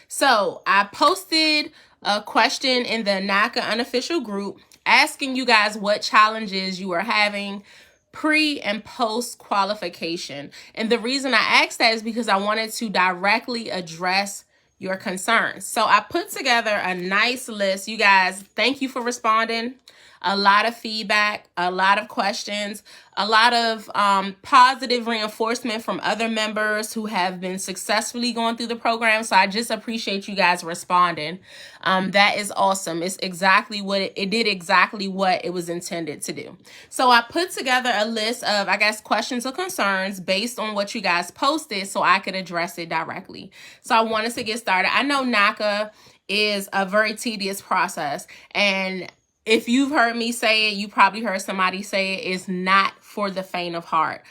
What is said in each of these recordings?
So I posted a question in the NACA unofficial group asking you guys what challenges you are having pre and post qualification. And the reason I asked that is because I wanted to directly address your concerns. So I put together a nice list. You guys, thank you for responding. A lot of feedback, a lot of questions, a lot of positive reinforcement from other members who have been successfully going through the program. So I just appreciate you guys responding. That is awesome. It's exactly what it did exactly what it was intended to do. So I put together a list of, I guess, questions or concerns based on what you guys posted so I could address it directly. So I wanted to get started. I know NACA is a very tedious process, and if you've heard me say it, you probably heard somebody say it, is not for the faint of heart.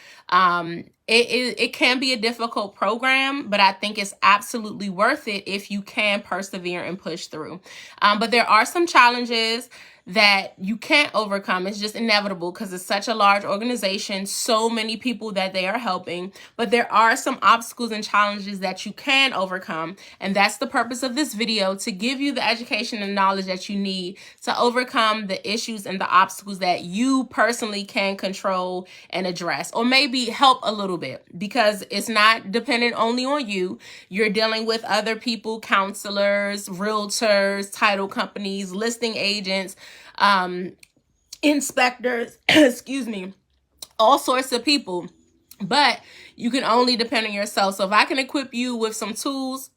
It can be a difficult program, but I think it's absolutely worth it if you can persevere and push through. But there are some challenges that you can't overcome. It's just inevitable because it's such a large organization, so many people that they are helping. But there are some obstacles and challenges that you can overcome. And that's the purpose of this video, to give you the education and knowledge that you need to overcome the issues and the obstacles that you personally can control and address, or maybe help a little bit, because it's not dependent only on you. You're dealing with other people, counselors, realtors, title companies, listing agents, inspectors, excuse me, all sorts of people, but you can only depend on yourself. So if I can equip you with some tools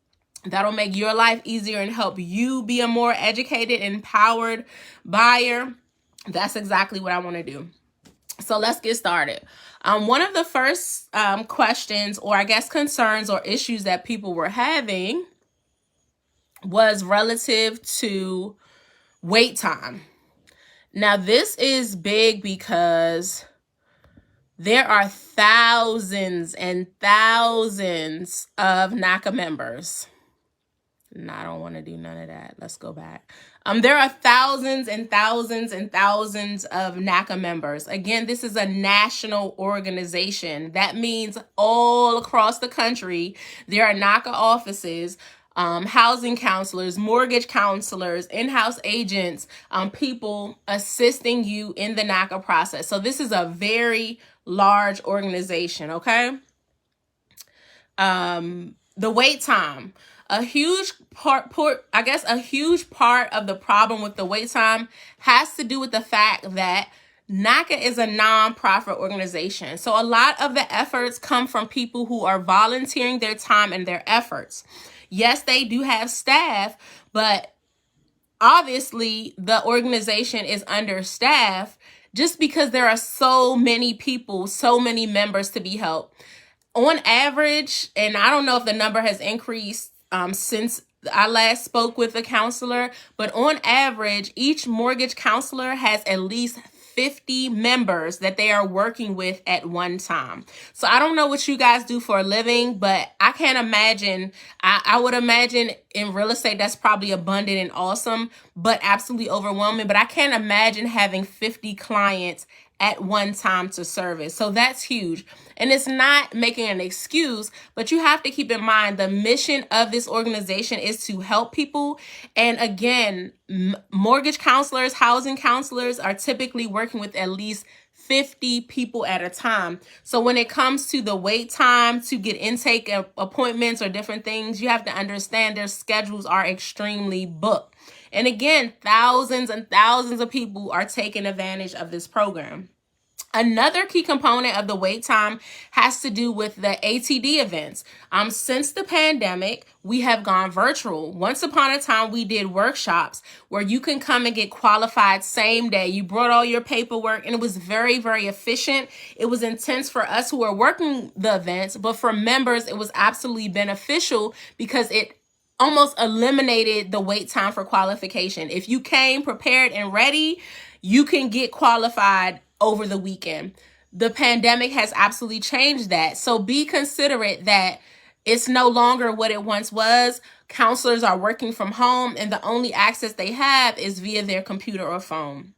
that'll make your life easier and help you be a more educated, empowered buyer, that's exactly what I want to do. So let's get started. One of the first questions, or I guess concerns or issues that people were having, was relative to wait time. Now, this is big because there are thousands and thousands of NACA members. And I don't want to do none of that. Let's go back. There are thousands and thousands and thousands of NACA members. Again, this is a national organization. That means all across the country, there are NACA offices, housing counselors, mortgage counselors, in-house agents, people assisting you in the NACA process. So this is a very large organization, okay? The wait time. A huge part of the problem with the wait time has to do with the fact that NACA is a nonprofit organization. So a lot of the efforts come from people who are volunteering their time and their efforts. Yes, they do have staff, but obviously the organization is understaffed just because there are so many people, so many members to be helped. On average, and I don't know if the number has increased since I last spoke with a counselor, but on average, each mortgage counselor has at least 50 members that they are working with at one time. So I don't know what you guys do for a living, but I can't imagine. I would imagine in real estate that's probably abundant and awesome, but absolutely overwhelming. But I can't imagine having 50 clients at one time to service. So that's huge. And it's not making an excuse, but you have to keep in mind the mission of this organization is to help people. And again, mortgage counselors, housing counselors are typically working with at least 50 people at a time. So when it comes to the wait time to get intake appointments or different things, you have to understand their schedules are extremely booked. And again, thousands and thousands of people are taking advantage of this program. Another key component of the wait time has to do with the ATD events. Since the pandemic, we have gone virtual. Once upon a time, we did workshops where you can come and get qualified same day. You brought all your paperwork, and it was very, very efficient. It was intense for us who are working the events, but for members, it was absolutely beneficial because it almost eliminated the wait time for qualification. If you came prepared and ready, you can get qualified over the weekend. The pandemic has absolutely changed that. So be considerate that it's no longer what it once was. Counselors are working from home, and the only access they have is via their computer or phone.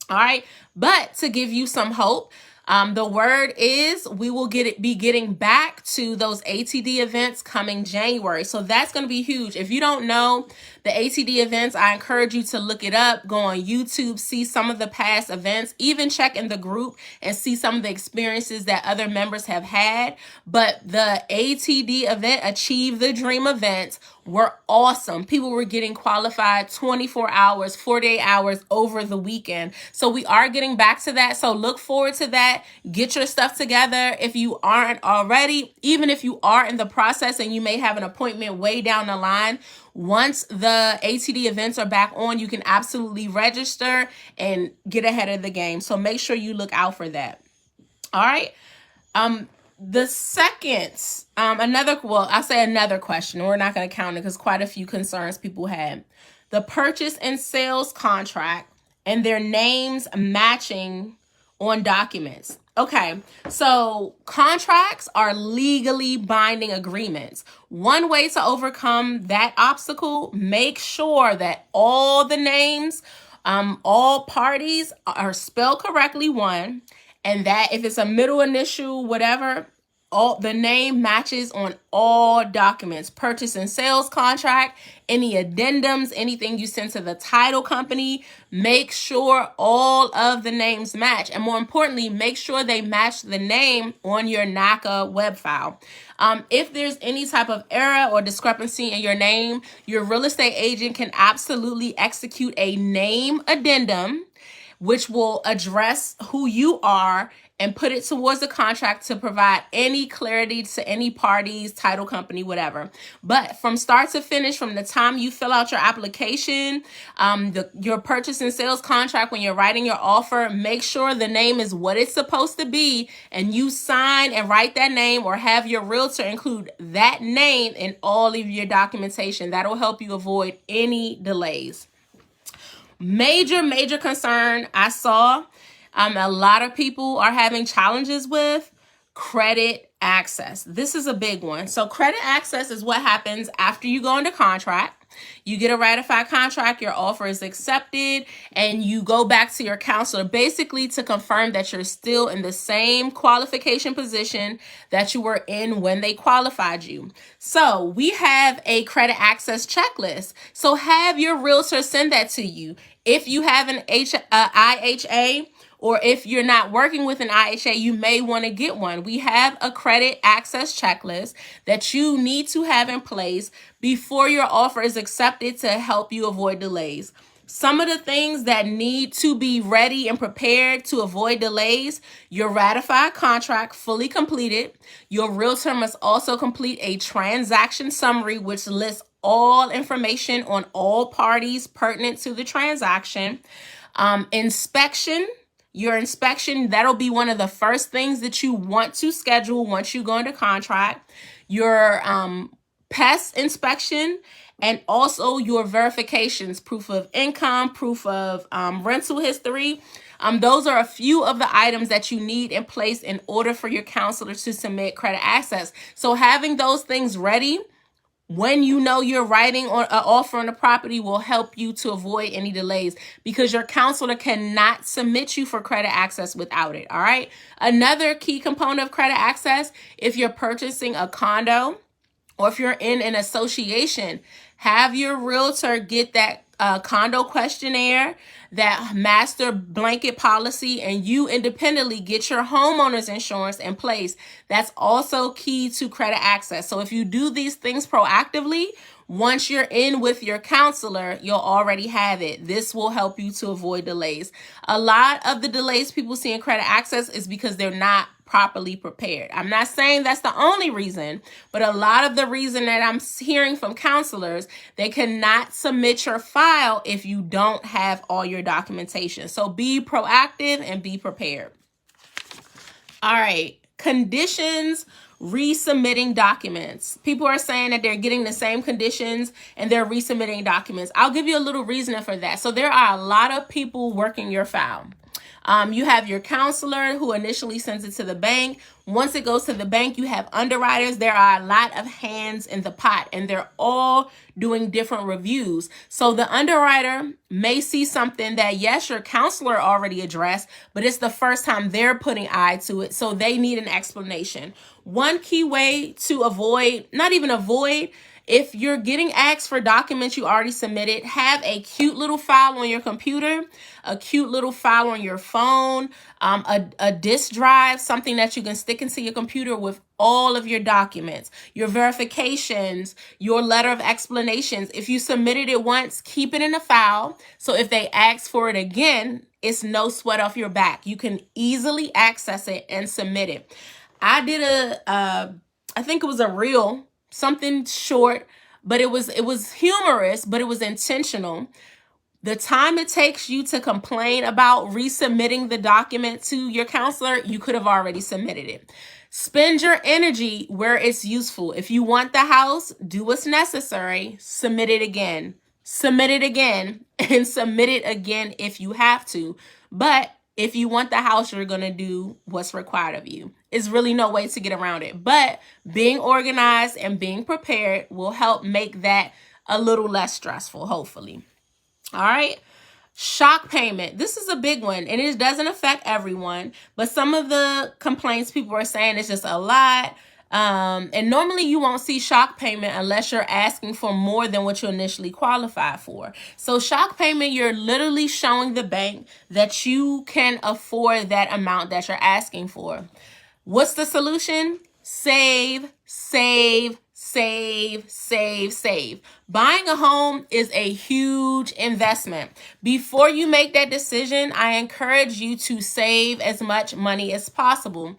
All right. But to give you some hope, The word is we will be getting back to those ATD events coming January. So that's going to be huge. If you don't know the ATD events, I encourage you to look it up, go on YouTube, see some of the past events, even check in the group and see some of the experiences that other members have had. But the ATD event, Achieve the Dream events, were awesome. People were getting qualified 24 hours, 48 hours over the weekend. So we are getting back to that. So look forward to that. Get your stuff together if you aren't already. Even if you are in the process and you may have an appointment way down the line, once the ATD events are back on, you can absolutely register and get ahead of the game. So make sure you look out for that. All right. The second, I'll say another question. We're not going to count it because quite a few concerns people had. The purchase and sales contract and their names matching on documents. Okay, so contracts are legally binding agreements. One way to overcome that obstacle, make sure that all the names, all parties are spelled correctly, one, and that if it's a middle initial, whatever, all the name matches on all documents, purchase and sales contract, any addendums, anything you send to the title company, make sure all of the names match. And more importantly, make sure they match the name on your NACA web file. If there's any type of error or discrepancy in your name, your real estate agent can absolutely execute a name addendum, which will address who you are and put it towards the contract to provide any clarity to any parties, title company, whatever. But from start to finish, from the time you fill out your application, your purchase and sales contract, when you're writing your offer, make sure the name is what it's supposed to be, and you sign and write that name or have your realtor include that name in all of your documentation. That'll help you avoid any delays. Major concern I saw, a lot of people are having challenges with credit access. This is a big one. So credit access is what happens after you go into contract. You get a ratified contract, your offer is accepted, and you go back to your counselor basically to confirm that you're still in the same qualification position that you were in when they qualified you. So we have a credit access checklist. So have your realtor send that to you. If you have an IHA, or if you're not working with an IHA, you may want to get one. We have a credit access checklist that you need to have in place before your offer is accepted to help you avoid delays. Some of the things that need to be ready and prepared to avoid delays: your ratified contract fully completed. Your realtor must also complete a transaction summary, which lists all information on all parties pertinent to the transaction. Inspection. Your inspection, that'll be one of the first things that you want to schedule once you go into contract. Your pest inspection, and also your verifications, proof of income, proof of rental history. Those are a few of the items that you need in place in order for your counselor to submit credit access. So having those things ready when you know you're writing on an offer on the property will help you to avoid any delays, because your counselor cannot submit you for credit access without it. All right. Another key component of credit access, if you're purchasing a condo or if you're in an association, have your realtor get that condo questionnaire, that master blanket policy, and you independently get your homeowner's insurance in place. That's also key to credit access. So if you do these things proactively, once you're in with your counselor, you'll already have it. This will help you to avoid delays. A lot of the delays people see in credit access is because they're not properly prepared. I'm not saying that's the only reason, but a lot of the reason that I'm hearing from counselors, they cannot submit your file if you don't have all your documentation. So be proactive and be prepared. All right, conditions resubmitting documents. People are saying that they're getting the same conditions and they're resubmitting documents. I'll give you a little reasoning for that. So there are a lot of people working your file. You have your counselor who initially sends it to the bank. Once it goes to the bank, you have underwriters. There are a lot of hands in the pot, and they're all doing different reviews. So the underwriter may see something that, yes, your counselor already addressed, but it's the first time they're putting eye to it. So they need an explanation. One key way to avoid, not even avoid, if you're getting asked for documents you already submitted, have a cute little file on your computer, a cute little file on your phone, a disk drive, something that you can stick into your computer with all of your documents, your verifications, your letter of explanations. If you submitted it once, keep it in a file. So if they ask for it again, it's no sweat off your back. You can easily access it and submit it. I did I think it was a reel, something short, but it was humorous, but it was intentional. The time it takes you to complain about resubmitting the document to your counselor, you could have already submitted it. Spend your energy where it's useful. If you want the house, do what's necessary, submit it again, and submit it again if you have to. But if you want the house, you're going to do what's required of you. It's really no way to get around it. But being organized and being prepared will help make that a little less stressful, hopefully. All right. Shock payment. This is a big one, and it doesn't affect everyone, but some of the complaints people are saying is just a lot. And normally you won't see shock payment unless you're asking for more than what you initially qualified for. So shock payment, you're literally showing the bank that you can afford that amount that you're asking for. What's the solution? Save, save, save, save, save. Buying a home is a huge investment. Before you make that decision, I encourage you to save as much money as possible.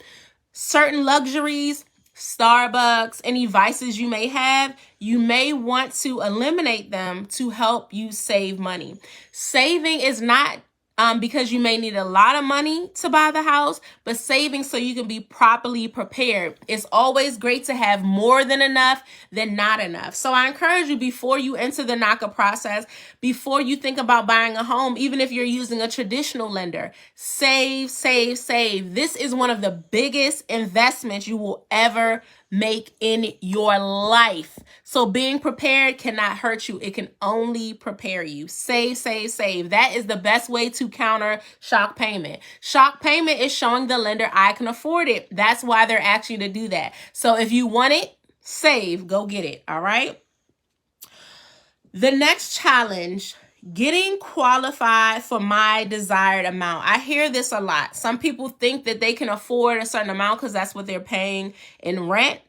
Certain luxuries, Starbucks, any vices you may have, you may want to eliminate them to help you save money. Saving is not because you may need a lot of money to buy the house, but saving so you can be properly prepared. It's always great to have more than enough than not enough. So I encourage you, before you enter the NACA process, before you think about buying a home, even if you're using a traditional lender, save, save, save. This is one of the biggest investments you will ever make in your life. So being prepared cannot hurt you. It can only prepare you. Save, save, save. That is the best way to counter shock payment. Shock payment is showing the lender I can afford it. That's why they're asking you to do that. So if you want it, save, go get it. All right. The next challenge, getting qualified for my desired amount. I hear this a lot. Some people think that they can afford a certain amount because that's what they're paying in rent.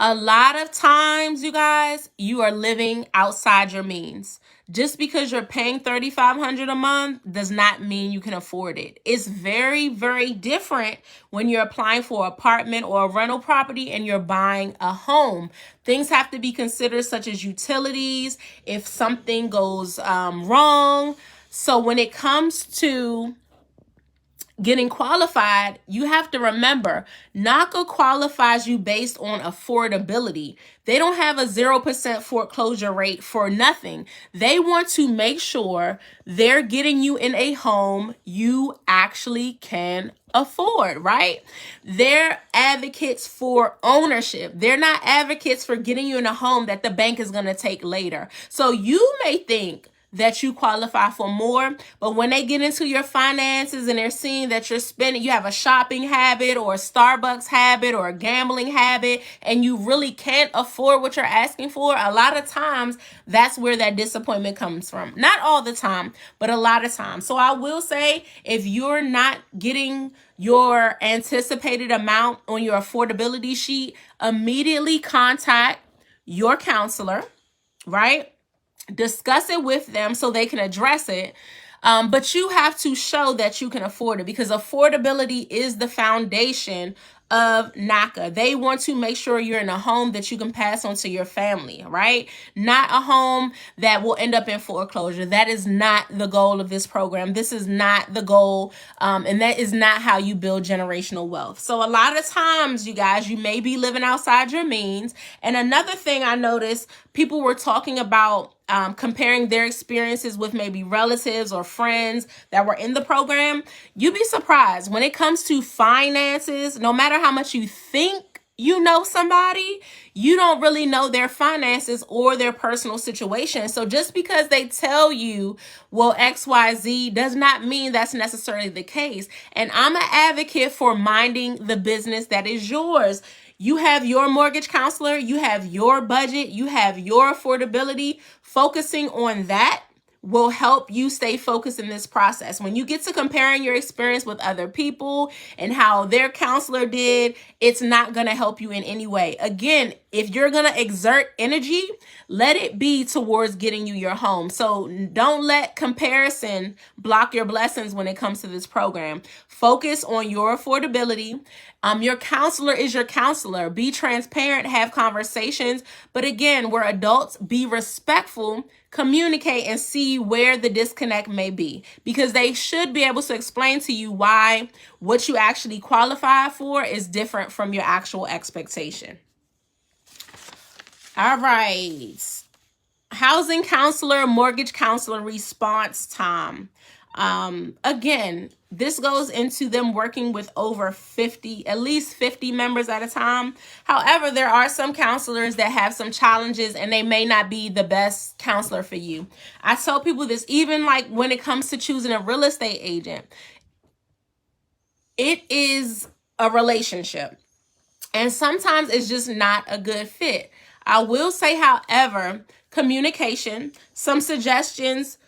A lot of times, you guys, you are living outside your means. Just because you're paying $3,500 a month does not mean you can afford it. It's very, very different when you're applying for an apartment or a rental property and you're buying a home. Things have to be considered, such as utilities, if something goes wrong. So when it comes to getting qualified, you have to remember, NACA qualifies you based on affordability. They don't have a 0% foreclosure rate for nothing. They want to make sure they're getting you in a home you actually can afford, right? They're advocates for ownership. They're not advocates for getting you in a home that the bank is going to take later. So you may think that you qualify for more, but when they get into your finances and they're seeing that you're spending, you have a shopping habit or a Starbucks habit or a gambling habit, and you really can't afford what you're asking for, a lot of times that's where that disappointment comes from. Not all the time, but a lot of times. So I will say, if you're not getting your anticipated amount on your affordability sheet, immediately contact your counselor, right? Discuss it with them so they can address it. But you have to show that you can afford it, because affordability is the foundation of NACA. They want to make sure you're in a home that you can pass on to your family, right? Not a home that will end up in foreclosure. That is not the goal of this program. This is not the goal. And that is not how you build generational wealth. So a lot of times, you guys, you may be living outside your means. And another thing I noticed, people were talking about comparing their experiences with maybe relatives or friends that were in the program, you'd be surprised. When it comes to finances, no matter how much you think you know somebody, you don't really know their finances or their personal situation. So just because they tell you, well, XYZ, does not mean that's necessarily the case. And I'm an advocate for minding the business that is yours. You have your mortgage counselor, you have your budget, you have your affordability. Focusing on that will help you stay focused in this process. When you get to comparing your experience with other people and how their counselor did, it's not going to help you in any way. Again, if you're going to exert energy, let it be towards getting you your home. So don't let comparison block your blessings when it comes to this program. Focus on your affordability. Your counselor is your counselor. Be transparent, have conversations. But again, we're adults, be respectful, communicate, and see where the disconnect may be, because they should be able to explain to you why what you actually qualify for is different from your actual expectation. All right. Housing counselor, mortgage counselor response time. Again, this goes into them working with over 50, at least 50 members at a time. However, there are some counselors that have some challenges and they may not be the best counselor for you. I tell people this, even like when it comes to choosing a real estate agent, it is a relationship. And sometimes it's just not a good fit. I will say, however, communication, some suggestions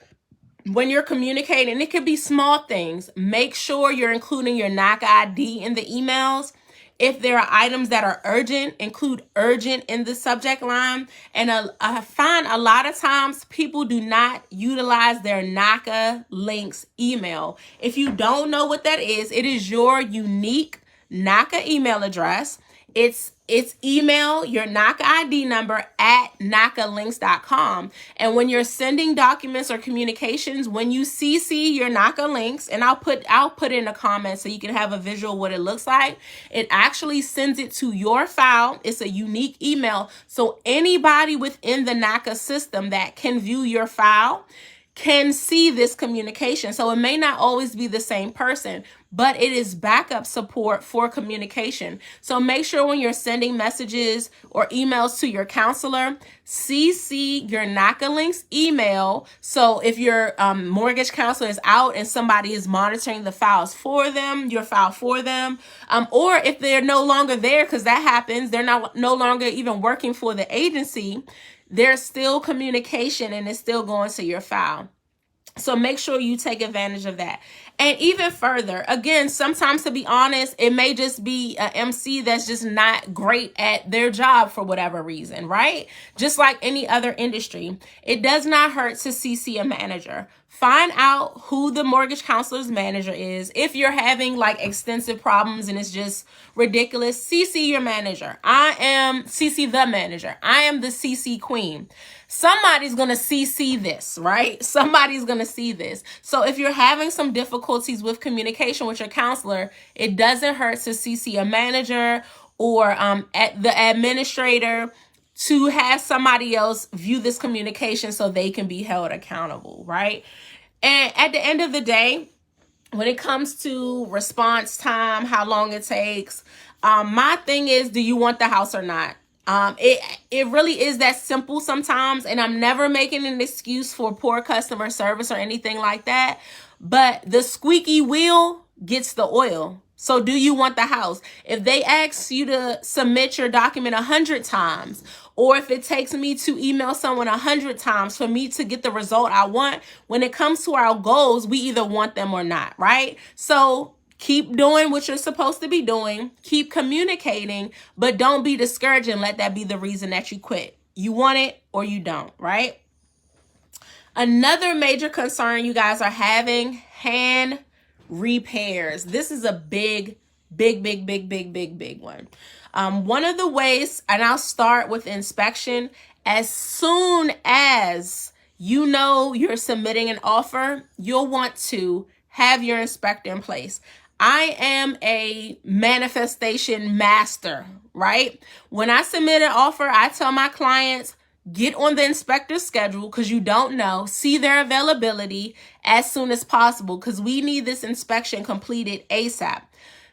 when you're communicating, it could be small things. Make sure you're including your NACA ID in the emails. If there are items that are urgent, include urgent in the subject line. And I find a lot of times people do not utilize their NACA links email. If you don't know what that is, it is your unique NACA email address. It's email your NACA ID number at NACAlinks.com. And when you're sending documents or communications, when you CC your NACA links, and I'll put in a comment so you can have a visual what it looks like, it actually sends it to your file. It's a unique email. So anybody within the NACA system that can view your file can see this communication. So it may not always be the same person, but it is backup support for communication. So make sure when you're sending messages or emails to your counselor, CC your NACA links email. So if your mortgage counselor is out and somebody is monitoring the files for them, your file for them, or if they're no longer there, because that happens, they're no longer even working for the agency, there's still communication and it's still going to your file. So make sure you take advantage of that. And even further, again, sometimes, to be honest, it may just be an MC that's just not great at their job for whatever reason, right? Just like any other industry, it does not hurt to CC a manager. Find out who the mortgage counselor's manager is. If you're having like extensive problems and it's just ridiculous, CC your manager. I am CC the manager. I am the CC queen. Somebody's going to CC this, right? Somebody's going to see this. So if you're having some difficulties with communication with your counselor, it doesn't hurt to CC a manager or at the administrator to have somebody else view this communication so they can be held accountable, right? And at the end of the day, when it comes to response time, how long it takes, my thing is, do you want the house or not? It really is that simple sometimes, and I'm never making an excuse for poor customer service or anything like that, but the squeaky wheel gets the oil. So do you want the house? If they ask you to submit your document 100 times, or if it takes me to email someone 100 times for me to get the result I want, when it comes to our goals, we either want them or not, right? So keep doing what you're supposed to be doing. Keep communicating, but don't be discouraged and let that be the reason that you quit. You want it or you don't, right? Another major concern you guys are having, hand repairs. This is a big one. One of the ways, and I'll start with inspection, as soon as you know you're submitting an offer, you'll want to have your inspector in place. I am a manifestation master, right? When I submit an offer, I tell my clients, Get on the inspector's schedule because you don't know. See their availability as soon as possible because we need this inspection completed ASAP.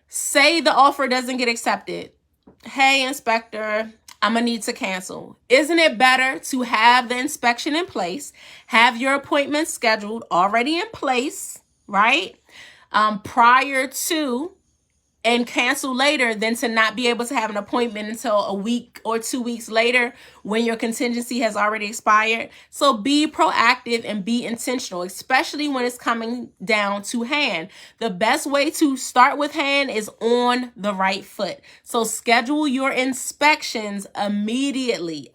Say the offer doesn't get accepted. Hey, inspector, I'm going to need to cancel. Isn't it better to have the inspection in place, have your appointment scheduled already in place, right? Prior to, and cancel later than to not be able to have an appointment until a week or 2 weeks later when your contingency has already expired. So be proactive and be intentional, especially when it's coming down to hand. The best way to start with hand is on the right foot. So schedule your inspections immediately.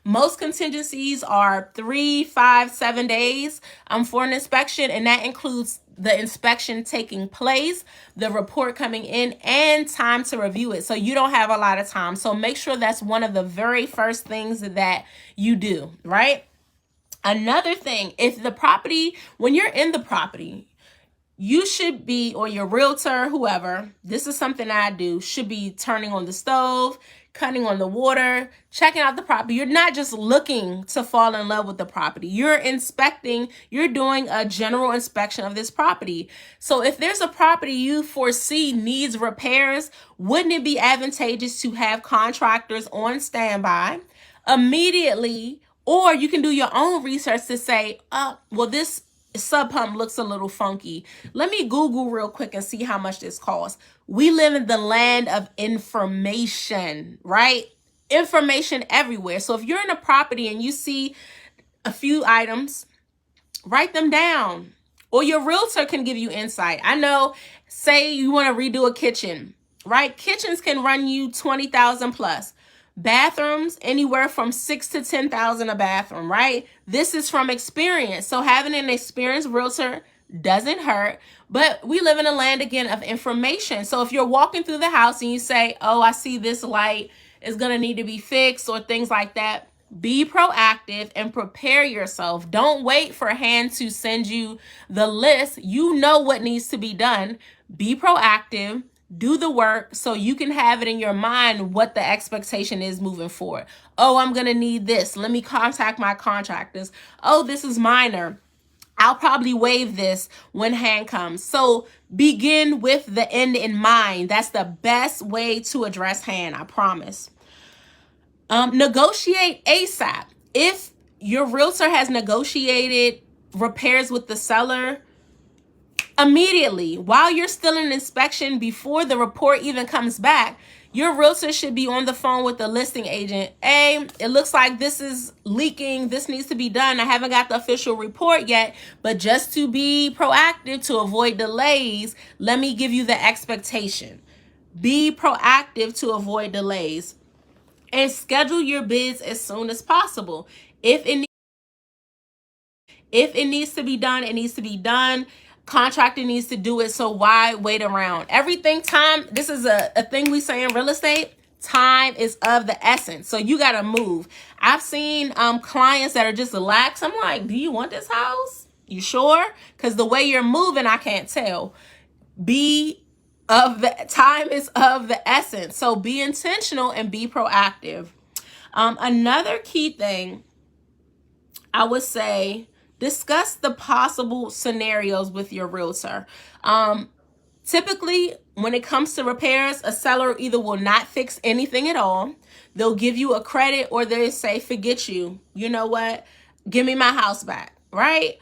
Most contingencies are 3, 5, 7 days for an inspection, and that includes the inspection taking place, the report coming in, and time to review it. So you don't have a lot of time. So make sure that's one of the very first things that you do, right? Another thing, if the property, when you're in the property, you should be, or your realtor, whoever, this is something I do, should be turning on the stove, cutting on the water, checking out the property. You're not just looking to fall in love with the property. You're inspecting, you're doing a general inspection of this property. So if there's a property you foresee needs repairs, wouldn't it be advantageous to have contractors on standby immediately? Or you can do your own research to say, well, this sub pump looks a little funky. Let me Google real quick and see how much this costs. We live in the land of information, right? Information everywhere. So if you're in a property and you see a few items, write them down. Or your realtor can give you insight. I know, say you want to redo a kitchen, right? Kitchens can run you $20,000 plus. Bathrooms, anywhere from $6,000 to $10,000 a bathroom, right? This is from experience. So having an experienced realtor doesn't hurt, but we live in a land, again, of information. So if you're walking through the house and you say, oh, I see this light is going to need to be fixed or things like that, be proactive and prepare yourself. Don't wait for hand to send you the list. You know what needs to be done. Be proactive. Do the work so you can have it in your mind what the expectation is moving forward. Oh, I'm going to need this. Let me contact my contractors. Oh, this is minor. I'll probably waive this when hand comes. So begin with the end in mind. That's the best way to address hand, I promise. Negotiate ASAP. If your realtor has negotiated repairs with the seller, immediately, while you're still in inspection, before the report even comes back, your realtor should be on the phone with the listing agent. Hey, it looks like this is leaking. This needs to be done. I haven't got the official report yet, but just to be proactive to avoid delays, let me give you the expectation. Be proactive to avoid delays and schedule your bids as soon as possible. If it needs to be done, it needs to be done. Contractor needs to do it, so why wait around? Everything, time, this is a thing we say in real estate, time is of the essence. So you got to move. I've seen clients that are just lax. I'm like, do you want this house? You sure? Because the way you're moving, I can't tell. Time is of the essence. So be intentional and be proactive. Another key thing I would say, discuss the possible scenarios with your realtor. Typically, when it comes to repairs, a seller either will not fix anything at all. They'll give you a credit, or they say, forget you. You know what? Give me my house back, right?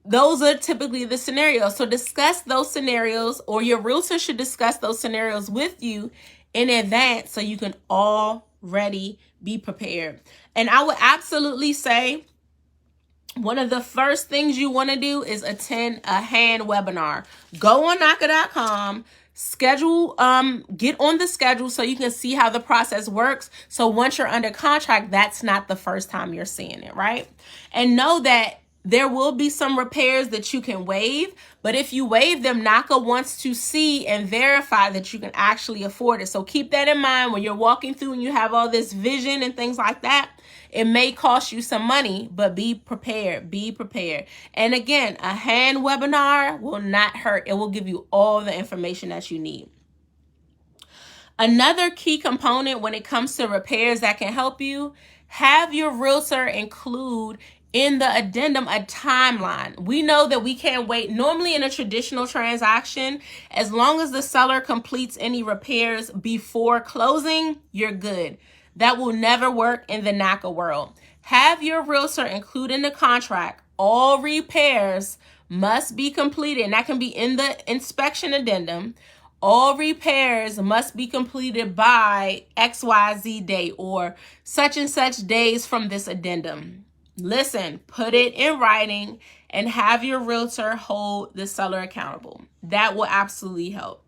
Those are typically the scenarios. So discuss those scenarios, or your realtor should discuss those scenarios with you in advance so you can already be prepared. And I would absolutely say, one of the first things you want to do is attend a hand webinar. Go on NACA.com, schedule, get on the schedule so you can see how the process works. So once you're under contract, that's not the first time you're seeing it, right? And know that there will be some repairs that you can waive, but if you waive them, NACA wants to see and verify that you can actually afford it. So keep that in mind when you're walking through and you have all this vision and things like that. It may cost you some money, but be prepared. Be prepared. And again, a hand webinar will not hurt. It will give you all the information that you need. Another key component when it comes to repairs that can help you, have your realtor include in the addendum a timeline. We know that we can't wait. Normally in a traditional transaction, as long as the seller completes any repairs before closing, you're good. That will never work in the NACA world. Have your realtor include in the contract all repairs must be completed, and that can be in the inspection addendum. All repairs must be completed by XYZ date or such and such days from this addendum. Listen, put it in writing and have your realtor hold the seller accountable. That will absolutely help.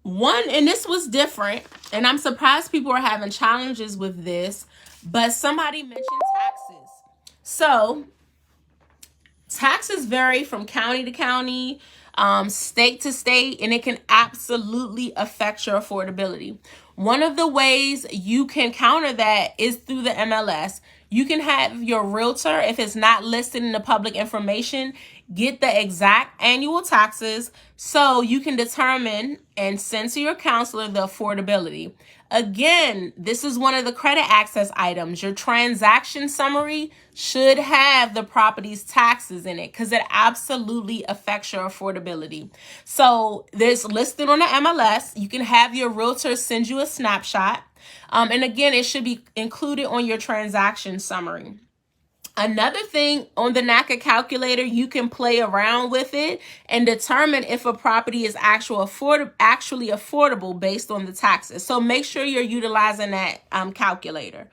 And this was different, and I'm surprised people are having challenges with this, but somebody mentioned taxes. So taxes vary from county to county, state to state, and it can absolutely affect your affordability. One of the ways you can counter that is through the MLS. You can have your realtor, if it's not listed in the public information, get the exact annual taxes so you can determine and send to your counselor the affordability. Again, this is one of the credit access items. Your transaction summary should have the property's taxes in it because it absolutely affects your affordability. So this listed on the MLS. You can have your realtor send you a snapshot. And again, it should be included on your transaction summary. Another thing, on the NACA calculator, you can play around with it and determine if a property is actually affordable based on the taxes. So make sure you're utilizing that calculator.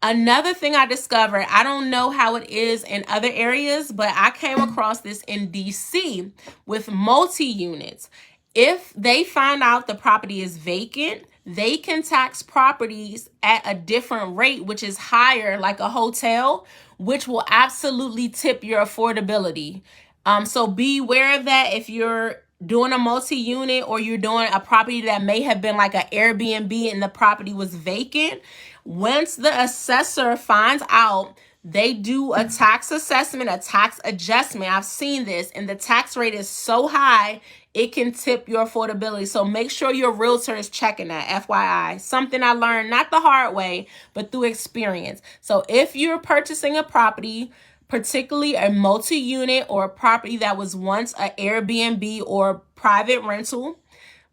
Another thing I discovered, I don't know how it is in other areas, but I came across this in DC with multi-units. If they find out the property is vacant, they can tax properties at a different rate, which is higher, like a hotel, which will absolutely tip your affordability. So be aware of that if you're doing a multi-unit or you're doing a property that may have been like an Airbnb and the property was vacant. Once the assessor finds out, they do a tax assessment, a tax adjustment. I've seen this, and the tax rate is so high, it can tip your affordability. So make sure your realtor is checking that, FYI. Something I learned not the hard way, but through experience. So if you're purchasing a property, particularly a multi-unit or a property that was once an Airbnb or private rental,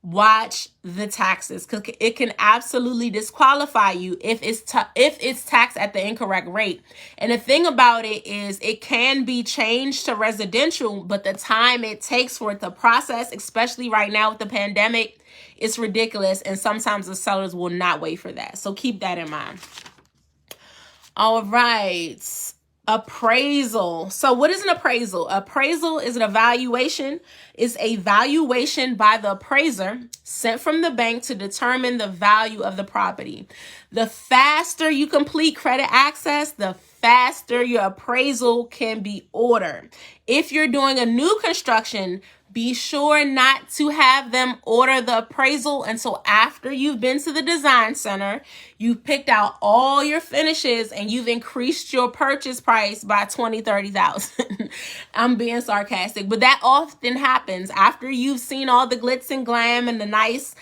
watch the taxes because it can absolutely disqualify you if it's taxed at the incorrect rate. And the thing about it is it can be changed to residential, but the time it takes for it to process, especially right now with the pandemic, it's ridiculous. And sometimes the sellers will not wait for that. So keep that in mind. All right. Appraisal. So what is an appraisal? Appraisal is an evaluation. It's a valuation by the appraiser sent from the bank to determine the value of the property. The faster you complete credit access, the faster your appraisal can be ordered. If you're doing a new construction, be sure not to have them order the appraisal until after you've been to the design center, you've picked out all your finishes, and you've increased your purchase price by $20,000, $30,000. I'm being sarcastic, but that often happens after you've seen all the glitz and glam and the nice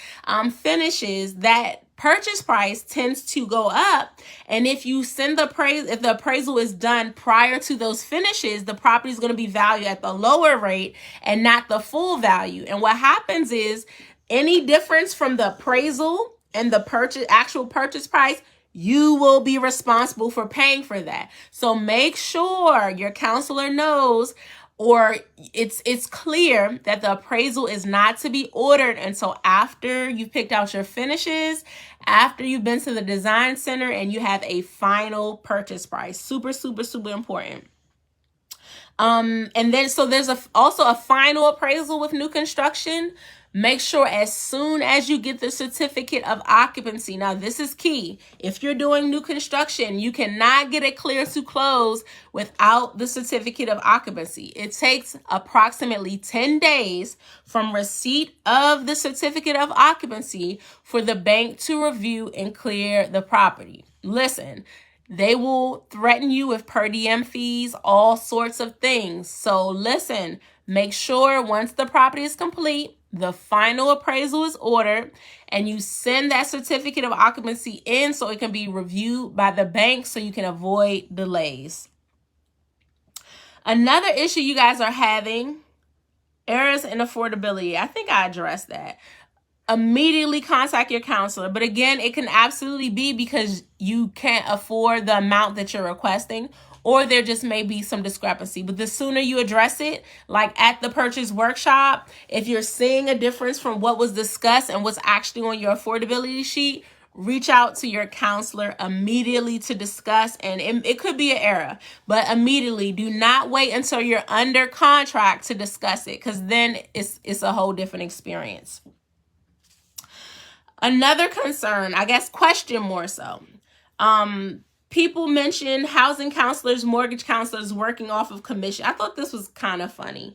finishes. That purchase price tends to go up, and if you send if the appraisal is done prior to those finishes, the property is going to be valued at the lower rate and not the full value. And what happens is any difference from the appraisal and the actual purchase price, you will be responsible for paying for that. So make sure your counselor knows, or it's clear that the appraisal is not to be ordered until after you've picked out your finishes, after you've been to the design center, and you have a final purchase price. Super, super, super important. And then so there's also a final appraisal with new construction. Make sure as soon as you get the certificate of occupancy. Now, this is key. If you're doing new construction, you cannot get it clear to close without the certificate of occupancy. It takes approximately 10 days from receipt of the certificate of occupancy for the bank to review and clear the property. Listen, they will threaten you with per diem fees, all sorts of things. So listen, make sure once the property is complete, the final appraisal is ordered and you send that certificate of occupancy in so it can be reviewed by the bank so you can avoid delays. Another issue you guys are having, errors in affordability. I think I addressed that. Immediately contact your counselor. But again, it can absolutely be because you can't afford the amount that you're requesting, or there just may be some discrepancy. But the sooner you address it, like at the purchase workshop, if you're seeing a difference from what was discussed and what's actually on your affordability sheet, reach out to your counselor immediately to discuss, and it could be an error, but immediately. Do not wait until you're under contract to discuss it, because then it's a whole different experience. Another concern, I guess question more so, people mention housing counselors, mortgage counselors working off of commission. I thought this was kind of funny,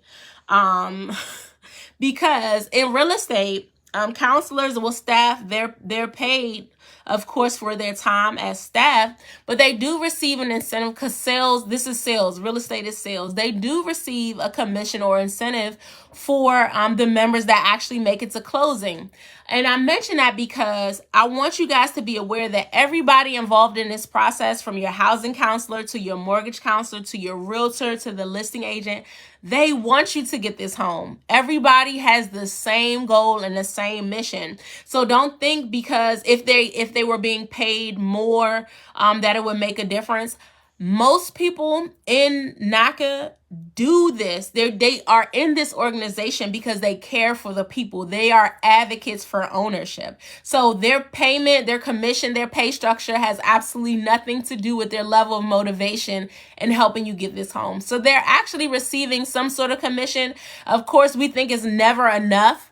because in real estate, counselors will staff, they're paid, of course, for their time as staff, but they do receive an incentive because sales, this is sales, real estate is sales. They do receive a commission or incentive for the members that actually make it to closing. And I mention that because I want you guys to be aware that everybody involved in this process, from your housing counselor to your mortgage counselor to your realtor to the listing agent, they want you to get this home. Everybody has the same goal and the same mission. So don't think because if they were being paid more, that it would make a difference. Most people in NACA do this. They are in this organization because they care for the people. They are advocates for ownership. So their payment, their commission, their pay structure has absolutely nothing to do with their level of motivation in helping you get this home. So they're actually receiving some sort of commission. Of course, we think it's never enough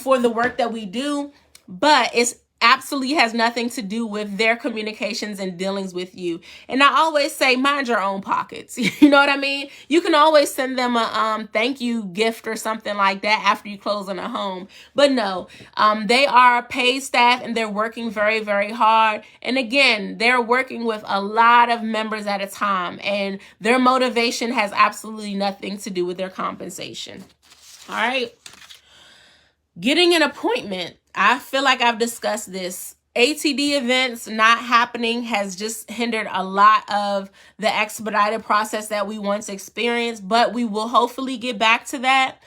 for the work that we do, but it's absolutely has nothing to do with their communications and dealings with you. And I always say, mind your own pockets. You know what I mean? You can always send them a thank you gift or something like that after you close on a home. But no, they are paid staff and they're working very, very hard. And again, they're working with a lot of members at a time, and their motivation has absolutely nothing to do with their compensation. All right. Getting an appointment. I feel like I've discussed this. ATD events not happening has just hindered a lot of the expedited process that we once experienced, but we will hopefully get back to that.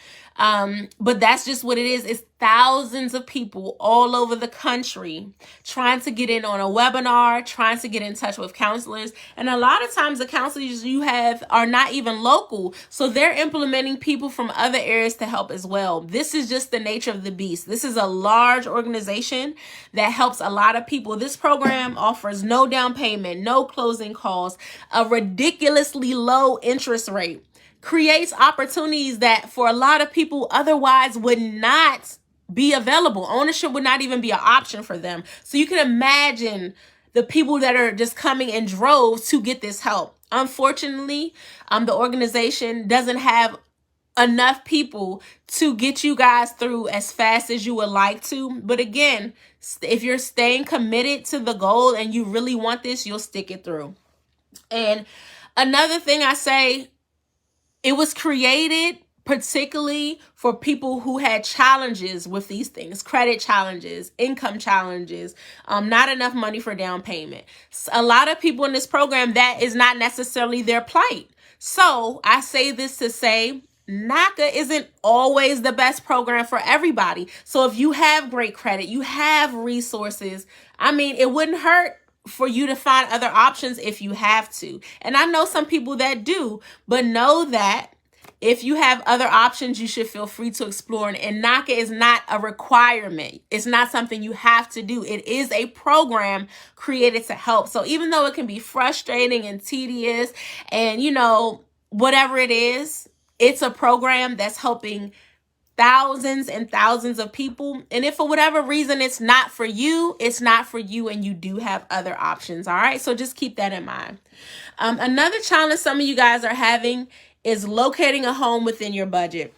But that's just what it is. It's thousands of people all over the country trying to get in on a webinar, trying to get in touch with counselors. And a lot of times the counselors you have are not even local. So they're implementing people from other areas to help as well. This is just the nature of the beast. This is a large organization that helps a lot of people. This program offers no down payment, no closing costs, a ridiculously low interest rate, creates opportunities that for a lot of people otherwise would not be available. Ownership would not even be an option for them. So you can imagine the people that are just coming in droves to get this help. Unfortunately, the organization doesn't have enough people to get you guys through as fast as you would like to. But again, if you're staying committed to the goal and you really want this, you'll stick it through. And another thing I say, it was created particularly for people who had challenges with these things, credit challenges, income challenges, not enough money for down payment. A lot of people in this program, that is not necessarily their plight. So I say this to say, NACA isn't always the best program for everybody. So if you have great credit, you have resources, I mean, it wouldn't hurt for you to find other options if you have to. And I know some people that do, but know that if you have other options, you should feel free to explore. And NACA is not a requirement. It's not something you have to do. It is a program created to help. So even though it can be frustrating and tedious and, you know, whatever it is, it's a program that's helping thousands and thousands of people. And if for whatever reason it's not for you, it's not for you, and you do have other options. All right. So just keep that in mind. Another challenge some of you guys are having is locating a home within your budget.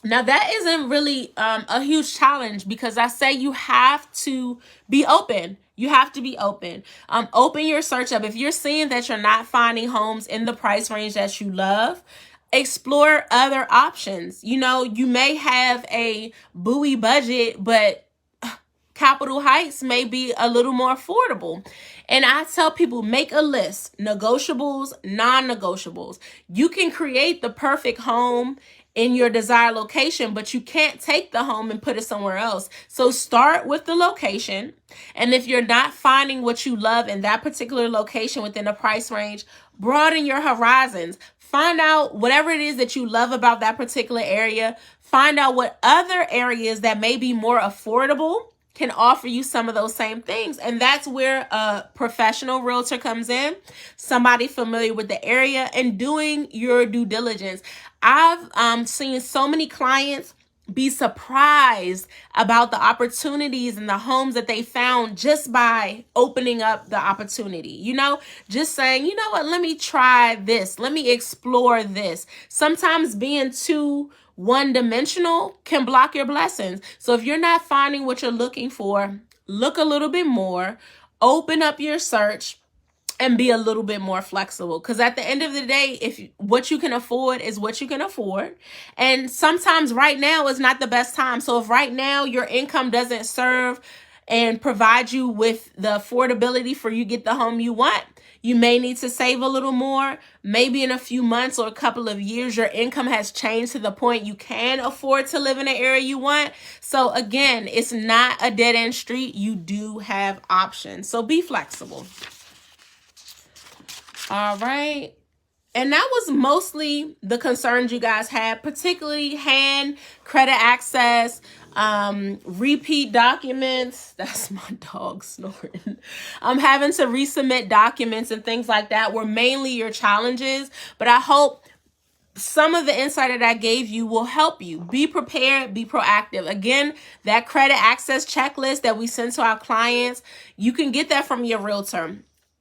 Now that isn't really a huge challenge, because I say you have to be open. You have to be open. Open your search up. If you're seeing that you're not finding homes in the price range that you love, explore other options. You know, you may have a buoy budget, but Capitol Heights may be a little more affordable. And I tell people, make a list, negotiables, non-negotiables. You can create the perfect home in your desired location, but you can't take the home and put it somewhere else. So start with the location. And if you're not finding what you love in that particular location within a price range, broaden your horizons. Find out whatever it is that you love about that particular area. Find out what other areas that may be more affordable can offer you some of those same things. And that's where a professional realtor comes in, somebody familiar with the area and doing your due diligence. I've seen so many clients be surprised about the opportunities and the homes that they found just by opening up the opportunity. You know, just saying, you know what, let me try this. Let me explore this. Sometimes being too one-dimensional can block your blessings. So if you're not finding what you're looking for, look a little bit more, open up your search, and be a little bit more flexible. Because at the end of the day, if what you can afford is what you can afford. And sometimes right now is not the best time. So if right now your income doesn't serve and provide you with the affordability for you get the home you want, you may need to save a little more. Maybe in a few months or a couple of years, your income has changed to the point you can afford to live in the area you want. So again, it's not a dead-end street. You do have options. So be flexible. All right. And that was mostly the concerns you guys had, particularly hand, credit access, repeat documents. That's my dog snoring. Having to resubmit documents and things like that were mainly your challenges. But I hope some of the insight that I gave you will help you. Be prepared, be proactive. Again, that credit access checklist that we send to our clients, you can get that from your realtor.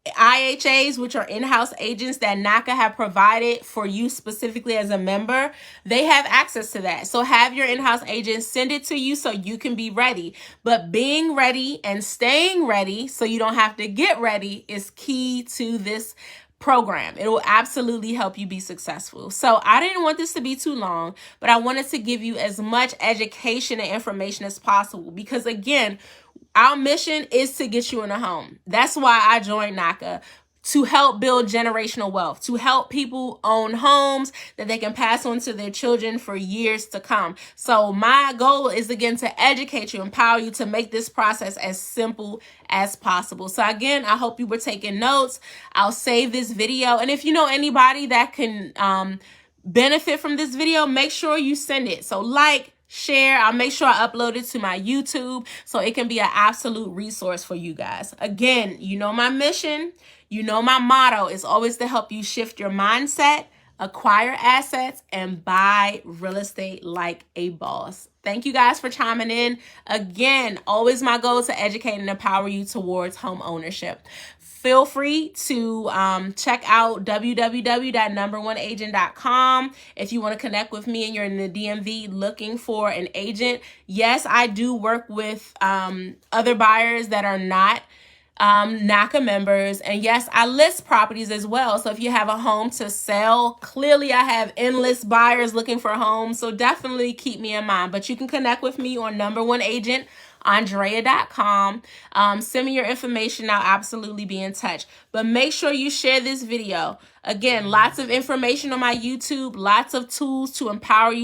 IHAs, which are in-house agents that NACA have provided for you specifically as a member, they have access to that. So have your in-house agent send it to you so you can be ready. But being ready and staying ready so you don't have to get ready is key to this program. It will absolutely help you be successful. So I didn't want this to be too long, but I wanted to give you as much education and information as possible because again, our mission is to get you in a home. That's why I joined NACA, to help build generational wealth, to help people own homes that they can pass on to their children for years to come. So my goal is, again, to educate you, empower you to make this process as simple as possible. So again, I hope you were taking notes. I'll save this video. And if you know anybody that can benefit from this video, make sure you send it. So like, share. I'll make sure I upload it to my YouTube so it can be an absolute resource for you guys. Again, you know my mission, you know my motto is always to help you shift your mindset, acquire assets, and buy real estate like a boss. Thank you guys for chiming in. Again, always my goal to educate and empower you towards home ownership. Feel free to check out www.numberoneagent.com if you want to connect with me and you're in the DMV looking for an agent. Yes, I do work with other buyers that are not NACA members. And yes, I list properties as well. So if you have a home to sell, clearly I have endless buyers looking for homes. So definitely keep me in mind. But you can connect with me on numberoneagent.Andrea.com. Send me your information. I'll absolutely be in touch. But make sure you share this video. Again, lots of information on my YouTube, lots of tools to empower you